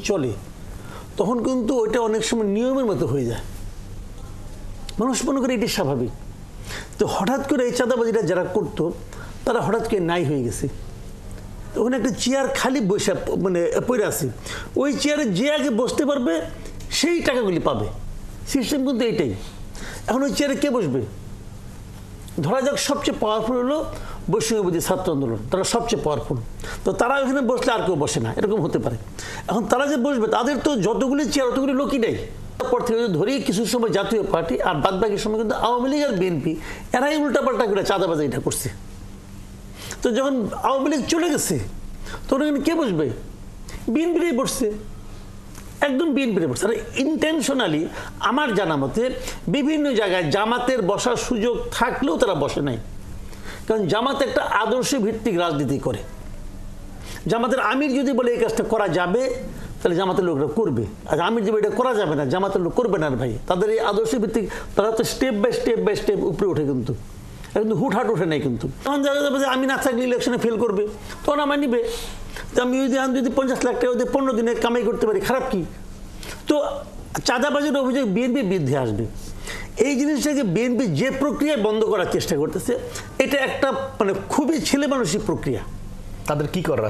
চলে তখন কিন্তু ওইটা অনেক সময় নিয়মের মতো হয়ে যায়, মানুষ মনে করে এটি স্বাভাবিক। তো হঠাৎ করে এই চাঁদাবাজিটা যারা করতো তারা হঠাৎ করে নাই হয়ে গেছে। ওখানে একটা চেয়ার খালি বসে মানে পড়ে আছে, ওই চেয়ারে যে আগে বসতে পারবে সেই টাকাগুলি পাবে। সিস্টেম কিন্তু এইটাই। এখন ওই চেয়ারে কে বসবে? ধরা যাক সবচেয়ে পাওয়ারফুল হলো বৈষম্যবিরোধী ছাত্র আন্দোলন, তারা সবচেয়ে পাওয়ারফুল, তো তারা ওখানে বসলে আর কেউ বসে না, এরকম হতে পারে। এখন তারা যে বসবে তাদের তো যতগুলি চেয়ার অতগুলি লোকই নেই। তারপর থেকে ধরেই কিছু সময় জাতীয় পার্টি আর বাদ বাকি সময় কিন্তু আওয়ামী লীগ আর বিএনপি এরাই উল্টাপাল্টা করে চাঁদাবাজি এটা করছে। তো যখন আওয়ামী লীগ চলে গেছে তখন এখানে কে বসবে? বিএনপিরাই বসছে, একদম বিএনপির বসছে। আর ইন্টেনশনালি আমার জানা মতে বিভিন্ন জায়গায় জামাতের বসার সুযোগ থাকলেও তারা বসে নাই, কারণ জামাত একটা আদর্শ ভিত্তিক রাজনীতি করে। জামাতের আমির যদি বলে এই কাজটা করা যাবে তাহলে জামাতের লোকরা করবে, আর আমির যদি এটা করা যাবে না জামাতের লোক করবে না। আর ভাই তাদের এই আদর্শ ভিত্তিক তারা তো স্টেপ বাই স্টেপ উপরে ওঠে, কিন্তু হুটহাট ওঠে নাই। কিন্তু তখন দেখা যাবে যে আমি না থাকলে ইলেকশনে ফেল করবে, তখন আমার নিবে। তো আমি যদি 50 লাখ টাকা 15 দিনে কামাই করতে পারি, খারাপ কি? তো চাঁদাবাজির অভিযোগ বিএনপির বিরুদ্ধে আসবে। এই জিনিসটাকে বিএনপি যে প্রক্রিয়ায় বন্ধ করার চেষ্টা করতেছে এটা একটা মানে খুবই ছেলে মানুষের প্রক্রিয়া। তাদের কি করার আছে?